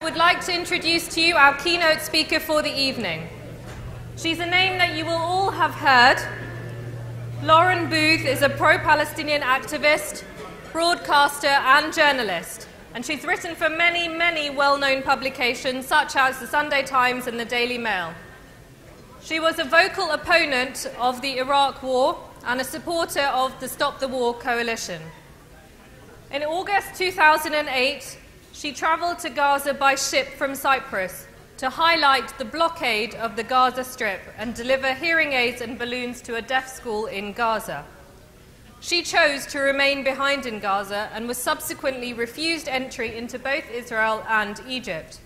I would like to introduce to you our keynote speaker for the evening. She's a name that you will all have heard. Lauren Booth is a pro-Palestinian activist, broadcaster and journalist, and she's written for many, many well-known publications such as the Sunday Times and the Daily Mail. She was a vocal opponent of the Iraq War and a supporter of the Stop the War coalition. In August 2008, she travelled to Gaza by ship from Cyprus to highlight the blockade of the Gaza Strip and deliver hearing aids and balloons to a deaf school in Gaza. She chose to remain behind in Gaza and was subsequently refused entry into both Israel and Egypt.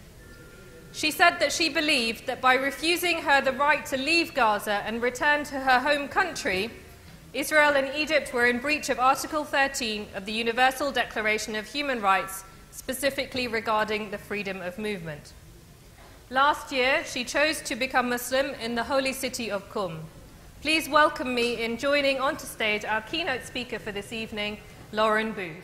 She said that she believed that by refusing her the right to leave Gaza and return to her home country, Israel and Egypt were in breach of Article 13 of the Universal Declaration of Human Rights, specifically regarding the freedom of movement. Last year, she chose to become Muslim in the holy city of Qum. Please welcome me in joining onto stage our keynote speaker for this evening, Lauren Booth.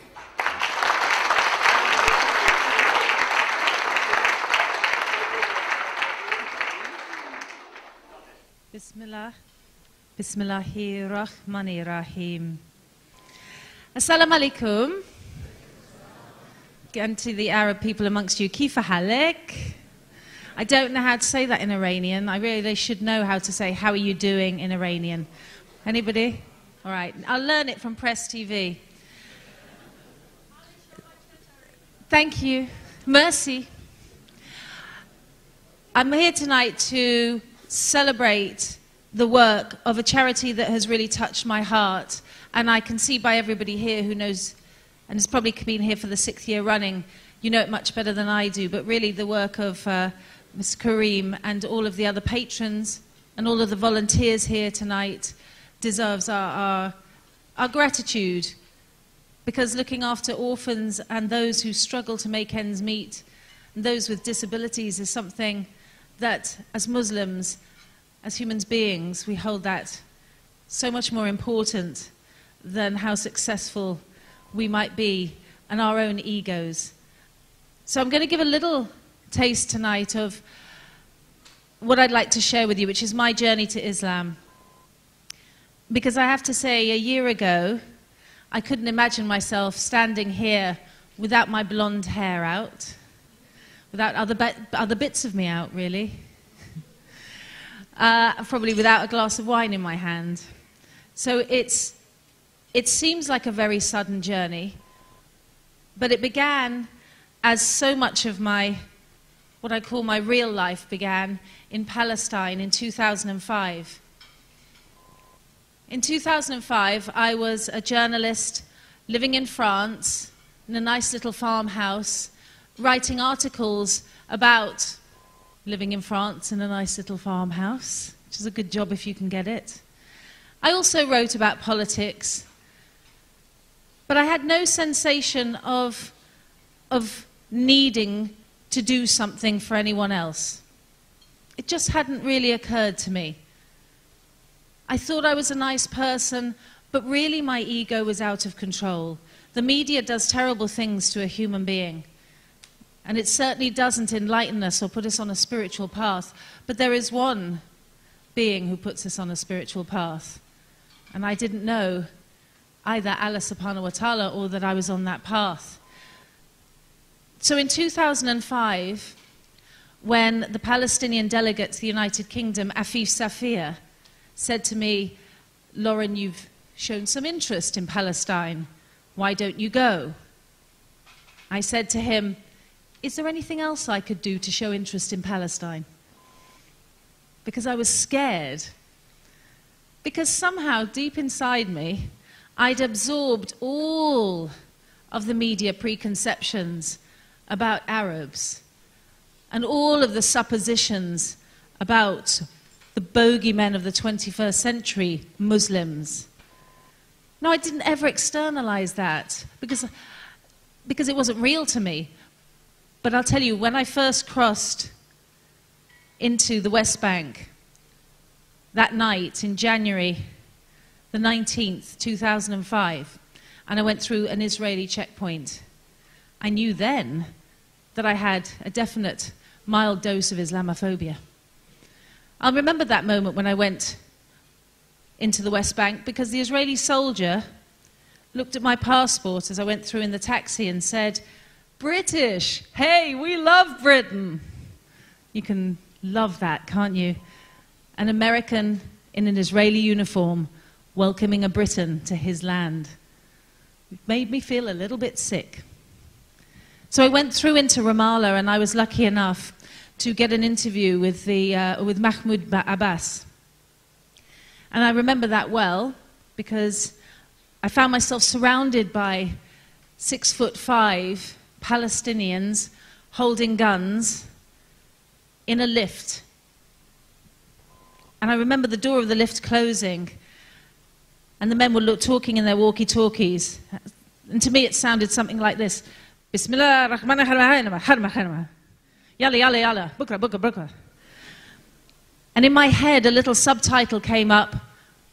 Bismillahirrahmanirrahim. Assalamu alaikum. And to the Arab people amongst you, Kifa Halek. I don't know how to say that in Iranian. I really should know how to say, how are you doing in Iranian? Anybody? All right. I'll learn it from Press TV. Thank you. Mercy. I'm here tonight to celebrate the work of a charity that has really touched my heart. And I can see by everybody here who knows, and has probably been here for the 6th year running, you know it much better than I do, but really the work of Mr. Kareem and all of the other patrons and all of the volunteers here tonight deserves our gratitude, because looking after orphans and those who struggle to make ends meet and those with disabilities is something that, as Muslims, as human beings, we hold that so much more important than how successful we might be and our own egos. So I'm going to give a little taste tonight of what I'd like to share with you, which is my journey to Islam. Because I have to say, a year ago, I couldn't imagine myself standing here without my blonde hair out, without other bits of me out, really. Probably without a glass of wine in my hand. So it seems like a very sudden journey, but it began as so much of what I call my real life began in Palestine in 2005. In 2005, I was a journalist living in France, in a nice little farmhouse, writing articles about living in France in a nice little farmhouse, which is a good job if you can get it. I also wrote about politics, but I had no sensation of needing to do something for anyone else. It just hadn't really occurred to me. I thought I was a nice person, but really my ego was out of control. The media does terrible things to a human being, and it certainly doesn't enlighten us or put us on a spiritual path, but there is one being who puts us on a spiritual path, and I didn't know either Allah subhanahu wa ta'ala or that I was on that path. So in 2005, when the Palestinian delegate to the United Kingdom, Afif Safir, said to me, Lauren, you've shown some interest in Palestine. Why don't you go? I said to him, is there anything else I could do to show interest in Palestine? Because I was scared. Because somehow, deep inside me, I'd absorbed all of the media preconceptions about Arabs and all of the suppositions about the bogeymen of the 21st century, Muslims. No, I didn't ever externalize that because it wasn't real to me. But I'll tell you, when I first crossed into the West Bank that night in January the 19th, 2005, and I went through an Israeli checkpoint, I knew then that I had a definite mild dose of Islamophobia. I'll remember that moment when I went into the West Bank because the Israeli soldier looked at my passport as I went through in the taxi and said, "British, hey, we love Britain." You can love that, can't you? An American in an Israeli uniform welcoming a Briton to his land. It made me feel a little bit sick. So I went through into Ramallah, and I was lucky enough to get an interview with Mahmoud Abbas. And I remember that well because I found myself surrounded by 6'5" Palestinians holding guns in a lift. And I remember the door of the lift closing, and the men were talking in their walkie-talkies. And to me it sounded something like this. Bismillah ar-Rahman ar-Rahim. Yalla, yalla, yalla. Bukra, bukra, bukra. And in my head, a little subtitle came up,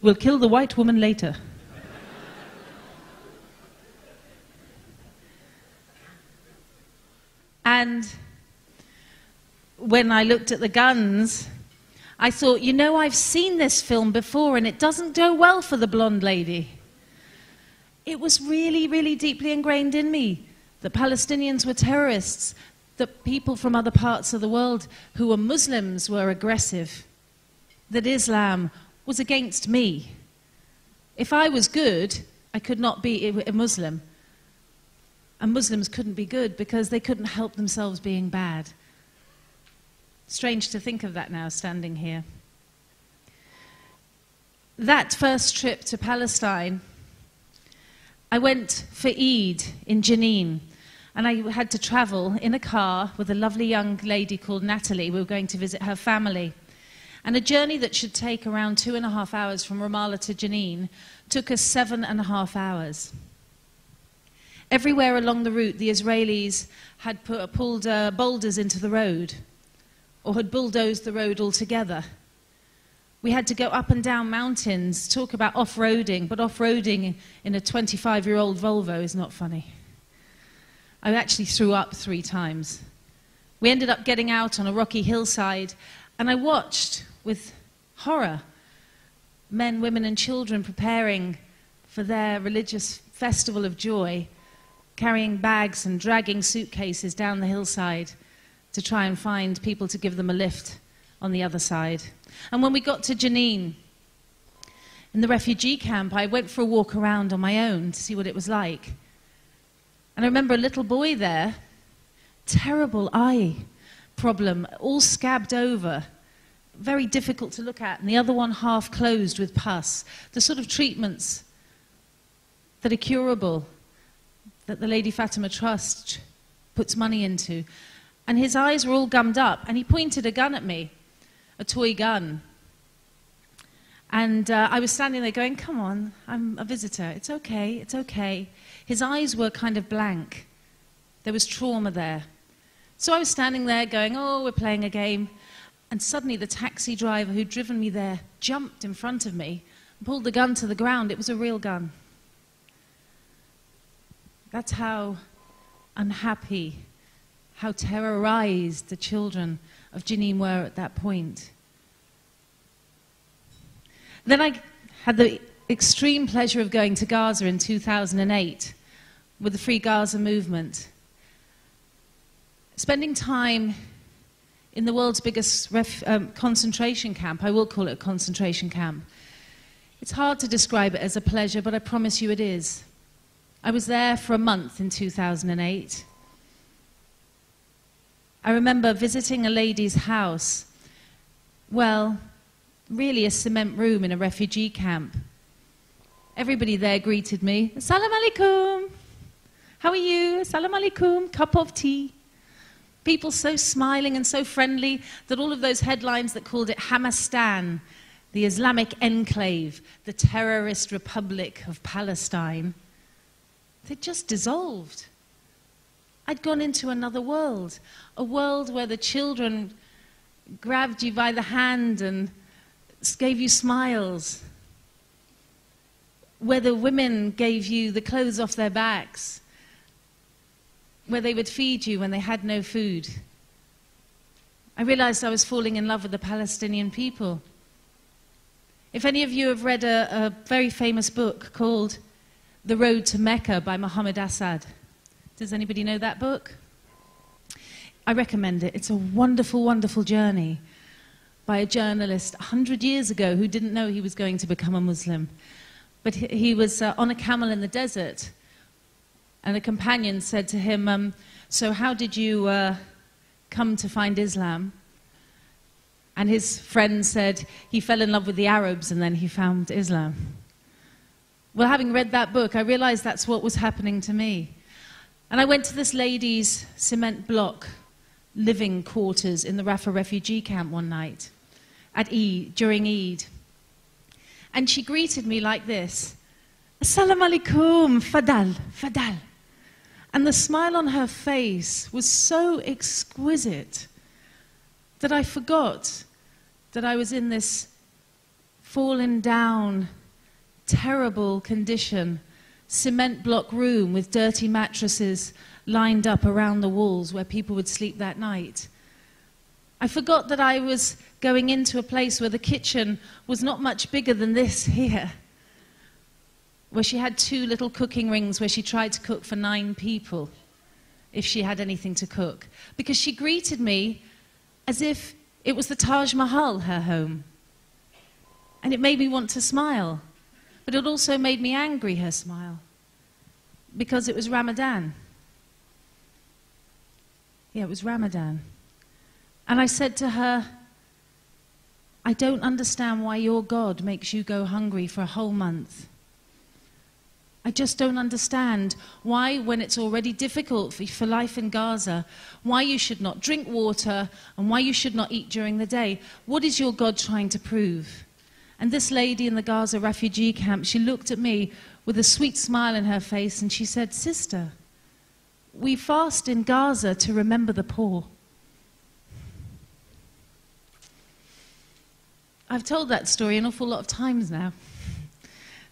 "We'll kill the white woman later." And when I looked at the guns, I thought, you know, I've seen this film before, and it doesn't go well for the blonde lady. It was really, really deeply ingrained in me that Palestinians were terrorists, that people from other parts of the world who were Muslims were aggressive, that Islam was against me. If I was good, I could not be a Muslim. And Muslims couldn't be good because they couldn't help themselves being bad. Strange to think of that now, standing here. That first trip to Palestine, I went for Eid in Jenin. And I had to travel in a car with a lovely young lady called Natalie. We were going to visit her family. And a journey that should take around 2.5 hours from Ramallah to Jenin took us 7.5 hours. Everywhere along the route, the Israelis had pulled boulders into the road, or had bulldozed the road altogether. We had to go up and down mountains, talk about off-roading, but off-roading in a 25-year-old Volvo is not funny. I actually threw up 3 times. We ended up getting out on a rocky hillside, and I watched with horror men, women, and children preparing for their religious festival of joy, carrying bags and dragging suitcases down the hillside to try and find people to give them a lift on the other side. And when we got to Jenin, in the refugee camp, I went for a walk around on my own to see what it was like. And I remember a little boy there, terrible eye problem, all scabbed over, very difficult to look at, and the other one half closed with pus. The sort of treatments that are curable, that the Lady Fatima Trust puts money into. And his eyes were all gummed up, and he pointed a gun at me, a toy gun. And I was standing there going, "Come on, I'm a visitor. It's okay, it's okay." His eyes were kind of blank. There was trauma there. So I was standing there going, "Oh, we're playing a game." And suddenly the taxi driver who'd driven me there jumped in front of me and pulled the gun to the ground. It was a real gun. That's how unhappy, how terrorized the children of Jenin were at that point. Then I had the extreme pleasure of going to Gaza in 2008 with the Free Gaza movement. Spending time in the world's biggest concentration camp. I will call it a concentration camp. It's hard to describe it as a pleasure, but I promise you it is. I was there for a month in 2008. I remember visiting a lady's house. Well, really a cement room in a refugee camp. Everybody there greeted me. Assalamu alaikum. How are you? Assalamu alaikum. Cup of tea. People so smiling and so friendly that all of those headlines that called it Hamastan, the Islamic enclave, the terrorist republic of Palestine, they just dissolved. I'd gone into another world, a world where the children grabbed you by the hand and gave you smiles, where the women gave you the clothes off their backs, where they would feed you when they had no food. I realized I was falling in love with the Palestinian people. If any of you have read a very famous book called The Road to Mecca by Muhammad Assad. Does anybody know that book? I recommend it. It's a wonderful, wonderful journey by a journalist 100 years ago who didn't know he was going to become a Muslim. But he was on a camel in the desert, and a companion said to him, so how did you come to find Islam? And his friend said he fell in love with the Arabs and then he found Islam. Well, having read that book, I realized that's what was happening to me. And I went to this lady's cement block living quarters in the Rafah refugee camp one night at Eid, during Eid. And she greeted me like this: Assalamu alaikum, fadal, fadal. And the smile on her face was so exquisite that I forgot that I was in this fallen down, terrible condition, cement block room with dirty mattresses lined up around the walls where people would sleep that night. I forgot that I was going into a place where the kitchen was not much bigger than this here, where she had 2 little cooking rings where she tried to cook for 9 people, if she had anything to cook. Because she greeted me as if it was the Taj Mahal, her home. And it made me want to smile. But it also made me angry, her smile. Because it was Ramadan. Yeah, it was Ramadan. And I said to her, I don't understand why your God makes you go hungry for a whole month. I just don't understand why, when it's already difficult for life in Gaza, why you should not drink water and why you should not eat during the day. What is your God trying to prove? And this lady in the Gaza refugee camp, she looked at me with a sweet smile in her face and she said, Sister, we fast in Gaza to remember the poor. I've told that story an awful lot of times now.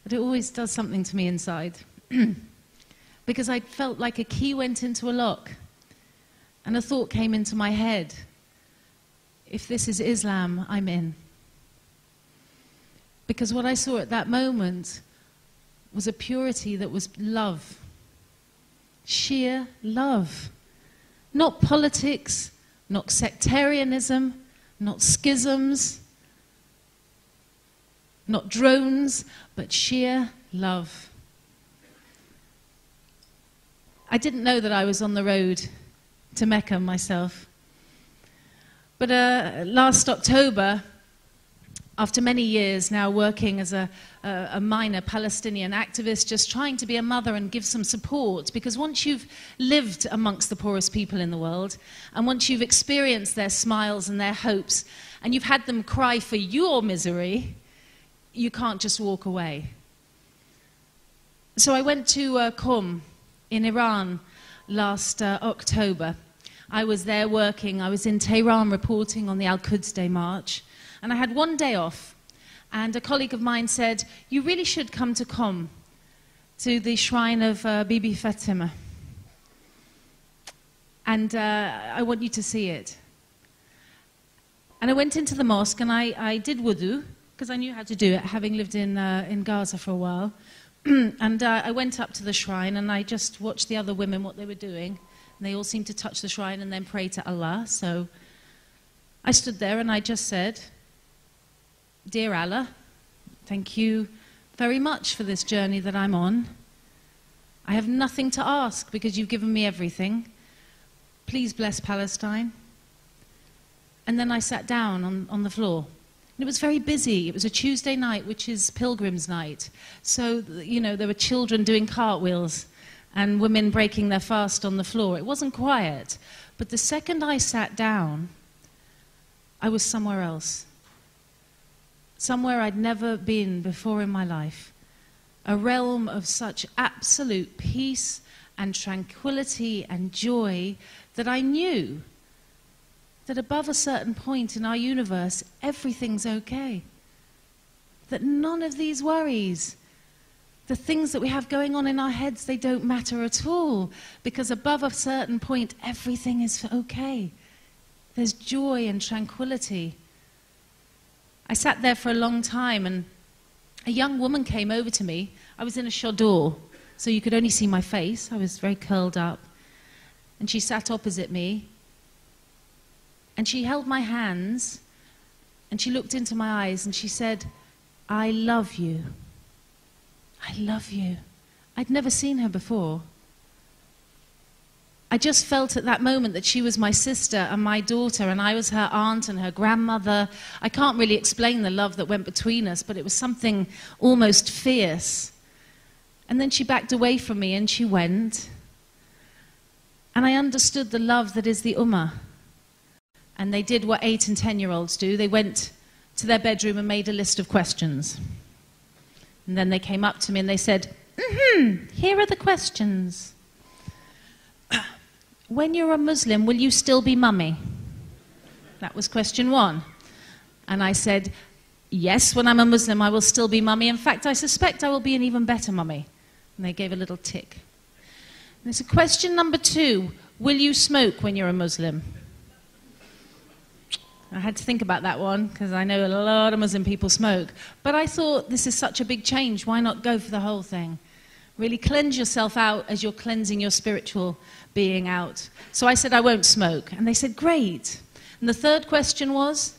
But it always does something to me inside. Because I felt like a key went into a lock. And a thought came into my head. If this is Islam, I'm in. Because what I saw at that moment was a purity that was love. Sheer love. Not politics, not sectarianism, not schisms, not drones, but sheer love. I didn't know that I was on the road to Mecca myself. But last October, after many years now working as a minor Palestinian activist, just trying to be a mother and give some support, because once you've lived amongst the poorest people in the world, and once you've experienced their smiles and their hopes, and you've had them cry for your misery, you can't just walk away. So I went to Qom in Iran last October. I was there working. I was in Tehran reporting on the Al-Quds Day March. And I had one day off. And a colleague of mine said, you really should come to Qom, to the shrine of Bibi Fatima. And I want you to see it. And I went into the mosque and I did wudu, because I knew how to do it, having lived in Gaza for a while. And I went up to the shrine and I just watched the other women, what they were doing. And they all seemed to touch the shrine and then pray to Allah. So I stood there and I just said, Dear Allah, thank you very much for this journey that I'm on. I have nothing to ask because you've given me everything. Please bless Palestine. And then I sat down on the floor. And it was very busy. It was a Tuesday night, which is Pilgrim's Night. So, you know, there were children doing cartwheels and women breaking their fast on the floor. It wasn't quiet. But the second I sat down, I was somewhere else. Somewhere I'd never been before in my life. A realm of such absolute peace and tranquility and joy that I knew that above a certain point in our universe, everything's okay. That none of these worries, the things that we have going on in our heads, they don't matter at all, because above a certain point, everything is okay. There's joy and tranquility. I sat there for a long time, and a young woman came over to me. I was in a chador, so you could only see my face. I was very curled up. And she sat opposite me, and she held my hands, and she looked into my eyes, and she said, "I love you. I love you." I'd never seen her before. I just felt at that moment that she was my sister and my daughter, and I was her aunt and her grandmother. I can't really explain the love that went between us, but it was something almost fierce. And then she backed away from me and she went. And I understood the love that is the Ummah. And they did what 8 and 10-year-olds do. They went to their bedroom and made a list of questions. And then they came up to me and they said, here are the questions. When you're a Muslim, will you still be mummy? That was question 1. And I said, yes, when I'm a Muslim, I will still be mummy. In fact, I suspect I will be an even better mummy. And they gave a little tick. And there's a question number 2. Will you smoke when you're a Muslim? I had to think about that one, because I know a lot of Muslim people smoke. But I thought, this is such a big change. Why not go for the whole thing? Really cleanse yourself out as you're cleansing your spiritual being out. So I said, I won't smoke. And they said, great. And the third question was,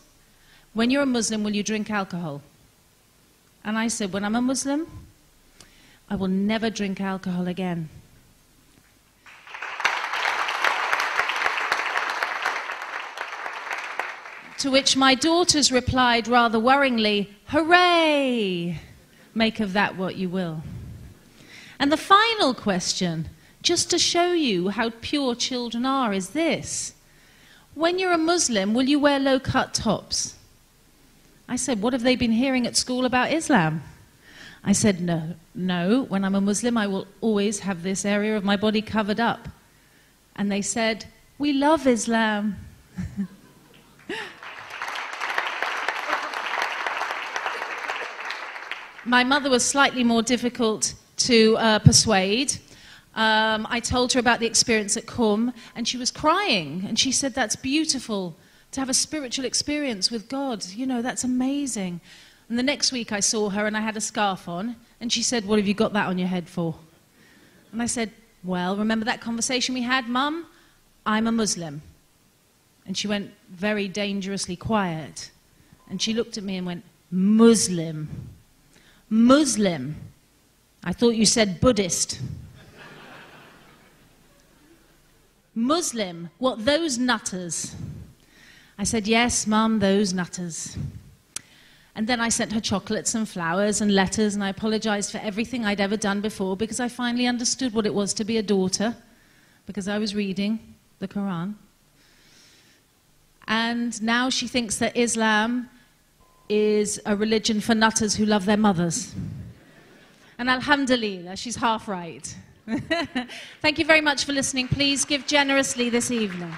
when you're a Muslim, will you drink alcohol? And I said, when I'm a Muslim, I will never drink alcohol again. To which my daughters replied rather worryingly, hooray! Make of that what you will. And the final question, just to show you how pure children are, is this. When you're a Muslim, will you wear low-cut tops? I said, what have they been hearing at school about Islam? I said, no, when I'm a Muslim, I will always have this area of my body covered up. And they said, we love Islam. My mother was slightly more difficult to persuade. I told her about the experience at Qum, and she was crying. And she said, that's beautiful, to have a spiritual experience with God. You know, that's amazing. And the next week I saw her, and I had a scarf on. And she said, what have you got that on your head for? And I said, well, remember that conversation we had, Mum? I'm a Muslim. And she went very dangerously quiet. And she looked at me and went, Muslim. Muslim. I thought you said Buddhist. Muslim. What, those nutters? I said, yes, Mum, those nutters. And then I sent her chocolates and flowers and letters, and I apologized for everything I'd ever done before, because I finally understood what it was to be a daughter, because I was reading the Quran. And now she thinks that Islam is a religion for nutters who love their mothers. And alhamdulillah, she's half right. Thank you very much for listening. Please give generously this evening.